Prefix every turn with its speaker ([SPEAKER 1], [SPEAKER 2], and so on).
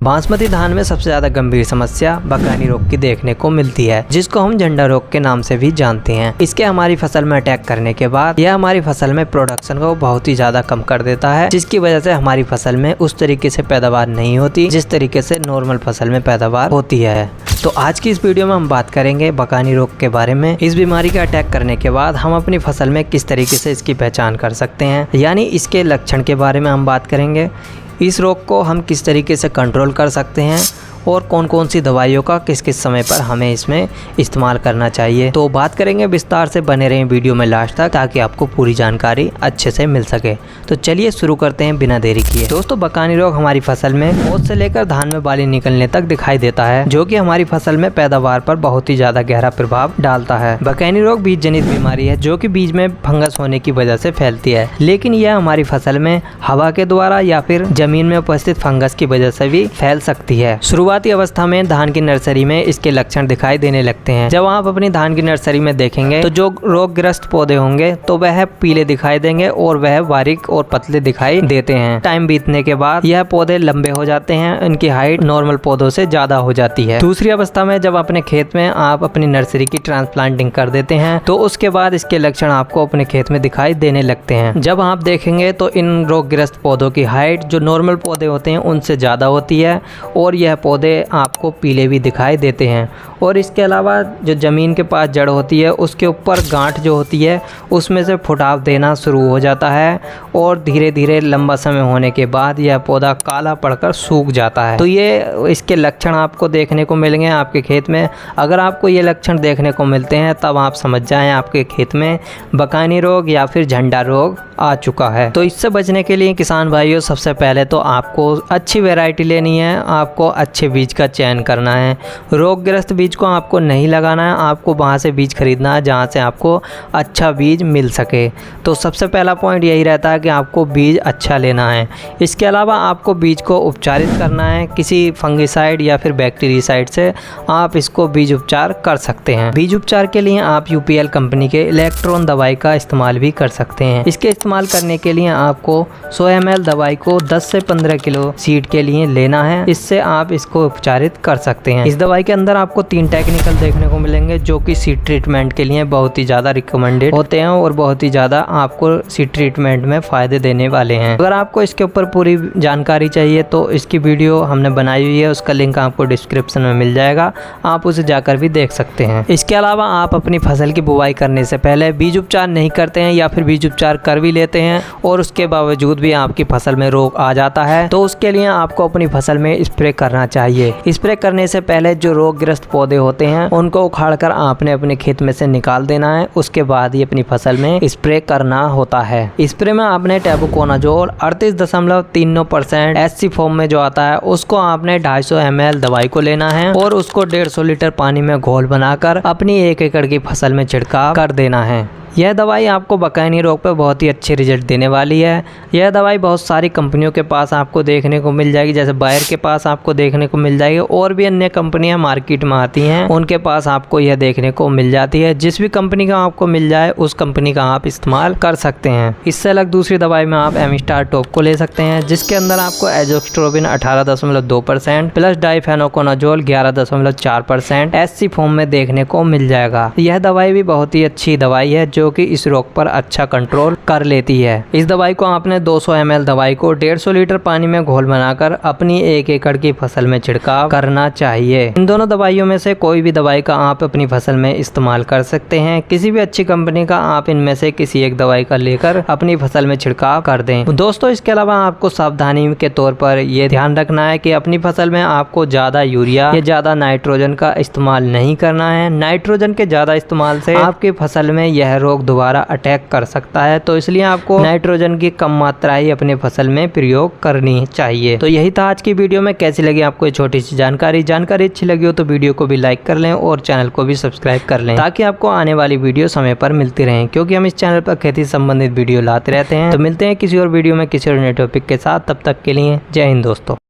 [SPEAKER 1] बासमती धान में सबसे ज्यादा गंभीर समस्या बकानी रोग की देखने को मिलती है, जिसको हम झंडा रोग के नाम से भी जानते हैं। इसके हमारी फसल में अटैक करने के बाद यह हमारी फसल में प्रोडक्शन को बहुत ही ज्यादा कम कर देता है, जिसकी वजह से हमारी फसल में उस तरीके से पैदावार नहीं होती जिस तरीके से नॉर्मल फसल में पैदावार होती है। तो आज की इस वीडियो में हम बात करेंगे बकानी रोग के बारे में। इस बीमारी के अटैक करने के बाद हम अपनी फसल में किस तरीके से इसकी पहचान कर सकते हैं, यानी इसके लक्षण के बारे में हम बात करेंगे। इस रोग को हम किस तरीके से कंट्रोल कर सकते हैं और कौन कौन सी दवाइयों का किस किस समय पर हमें इसमें इस्तेमाल करना चाहिए, तो बात करेंगे। विस्तार से बने रहें वीडियो में लास्ट तक ताकि आपको पूरी जानकारी अच्छे से मिल सके। तो चलिए शुरू करते हैं बिना देरी किए। दोस्तों, बकानी रोग हमारी फसल में पौध से लेकर धान में बाली निकलने तक दिखाई देता है, जो कि हमारी फसल में पैदावार पर बहुत ही ज्यादा गहरा प्रभाव डालता है। बकानी रोग बीज जनित बीमारी है जो कि बीज में फंगस होने की वजह से फैलती है, लेकिन यह हमारी फसल में हवा के द्वारा या फिर जमीन में उपस्थित फंगस की वजह से भी फैल सकती है। शुरुआती अवस्था में धान की नर्सरी में इसके लक्षण दिखाई देने लगते हैं। जब आप अपनी धान की नर्सरी में देखेंगे तो जो रोगग्रस्त पौधे होंगे तो वह पीले दिखाई देंगे और वह बारीक और पतले दिखाई देते हैं। टाइम बीतने के बाद यह पौधे लंबे हो जाते हैं, इनकी हाइट नॉर्मल पौधों से ज्यादा हो जाती है। दूसरी अवस्था में जब अपने खेत में आप अपनी नर्सरी की ट्रांसप्लांटिंग कर देते हैं तो उसके बाद इसके लक्षण आपको अपने खेत में दिखाई देने लगते हैं। जब आप देखेंगे तो इन रोगग्रस्त पौधों की हाइट जो नॉर्मल पौधे होते हैं उनसे ज्यादा होती है और यह पौधे आपको पीले भी दिखाई देते हैं। और इसके अलावा जो ज़मीन के पास जड़ होती है उसके ऊपर गांठ जो होती है उसमें से फुटाव देना शुरू हो जाता है और धीरे धीरे लंबा समय होने के बाद यह पौधा काला पड़कर सूख जाता है। तो ये इसके लक्षण आपको देखने को मिलेंगे आपके खेत में। अगर आपको ये लक्षण देखने को मिलते हैं तब आप समझ जाएं आपके खेत में बकानी रोग या फिर झंडा रोग आ चुका है। तो इससे बचने के लिए किसान भाइयों, सबसे पहले तो आपको अच्छी वैरायटी लेनी है, आपको अच्छे बीज का चयन करना है। रोगग्रस्त बीज को आपको नहीं लगाना है, आपको वहाँ से बीज खरीदना है जहाँ से आपको अच्छा बीज मिल सके। तो सबसे पहला पॉइंट यही रहता है कि आपको बीज अच्छा लेना है। इसके अलावा आपको बीज को उपचारित करना है किसी फंगिसाइड या फिर बैक्टीरियासाइड से। आप इसको बीज उपचार कर सकते हैं। बीज उपचार के लिए आप यूपीएल कंपनी के इलेक्ट्रॉन दवाई का इस्तेमाल भी कर सकते हैं। इसके इस्तेमाल करने के लिए आपको 100 ml दवाई को 10 से 15 किलो सीड के लिए लेना है। इससे आप इसको उपचारित कर सकते हैं। इस दवाई के अंदर आपको 3 टेक्निकल देखने को मिलेंगे जो कि सीड ट्रीटमेंट के लिए बहुत ही ज़्यादा रिकमेंडेड होते हैं और बहुत ही ज़्यादा आपको सीड ट्रीटमेंट में फ़ायदे देने वाले हैं। अगर आपको इसके ऊपर पूरी जानकारी चाहिए तो इसकी वीडियो हमने बनाई हुई है, उसका लिंक आपको डिस्क्रिप्शन में मिल जाएगा, आप उसे जाकर भी देख सकते हैं। इसके अलावा आप अपनी फसल की बुवाई करने से पहले बीज उपचार नहीं करते हैं या फिर बीज उपचार कर भी लेते हैं और उसके बावजूद भी आपकी फसल में रोग आ जाता है, तो उसके लिए आपको अपनी फसल में स्प्रे करना चाहिए। स्प्रे करने से पहले जो रोगग्रस्त पौधे होते हैं उनको उखाड़कर आपने अपने खेत में से निकाल देना है, उसके बाद ही अपनी फसल में स्प्रे करना होता है। स्प्रे में आपने टेबुकोनाजोल 38.39% SC फॉर्म में जो आता है उसको आपने 250 ml दवाई को लेना है और उसको 150 लीटर पानी में घोल बनाकर अपनी 1 एकड़ की फसल में छिड़काव कर देना है। यह दवाई आपको बकानी रोग पर बहुत ही अच्छे रिजल्ट देने वाली है। यह दवाई बहुत सारी कंपनियों के पास आपको देखने को मिल जाएगी, जैसे बायर के पास आपको देखने को मिल जाएगी और भी अन्य कंपनियां मार्केट में आती हैं उनके पास आपको यह देखने को मिल जाती है। जिस भी कंपनी का आपको मिल जाए उस कंपनी का आप इस्तेमाल कर सकते हैं। इससे अलग दूसरी दवाई में आप एमिस्टार टॉप को ले सकते हैं, जिसके अंदर आपको एजोस्ट्रोबिन 18.2% प्लस डाइफेनोकोनाजोल 11.4% SC फॉर्म में देखने को मिल जाएगा। यह दवाई भी बहुत ही अच्छी दवाई है जो कि इस रोग पर अच्छा कंट्रोल कर लेती है। इस दवाई को आपने 200 ml दवाई को 150 लीटर पानी में घोल बनाकर अपनी 1 एकड़ की फसल में छिड़काव करना चाहिए। इन दोनों दवाइयों में से कोई भी दवाई का आप अपनी फसल में इस्तेमाल कर सकते हैं। किसी भी अच्छी कंपनी का आप इनमें से किसी एक दवाई का लेकर अपनी फसल में छिड़काव कर दें। दोस्तों, इसके अलावा आपको सावधानी के तौर पर यह ध्यान रखना है कि अपनी फसल में आपको ज्यादा यूरिया या ज्यादा नाइट्रोजन का इस्तेमाल नहीं करना है। नाइट्रोजन के ज्यादा इस्तेमाल से आपकी फसल में यह रोग दोबारा अटैक कर सकता है, तो इसलिए आपको नाइट्रोजन की कम मात्रा ही अपने फसल में प्रयोग करनी चाहिए। तो यही था आज की वीडियो में। कैसी लगी आपको ये छोटी सी जानकारी अच्छी लगी हो तो वीडियो को भी लाइक कर लें और चैनल को भी सब्सक्राइब कर लें ताकि आपको आने वाली वीडियो समय पर मिलती रहे, क्योंकि हम इस चैनल पर खेती संबंधित वीडियो लाते रहते हैं। तो मिलते हैं किसी और वीडियो में किसी और नए टॉपिक के साथ, तब तक के लिए जय हिंद दोस्तों।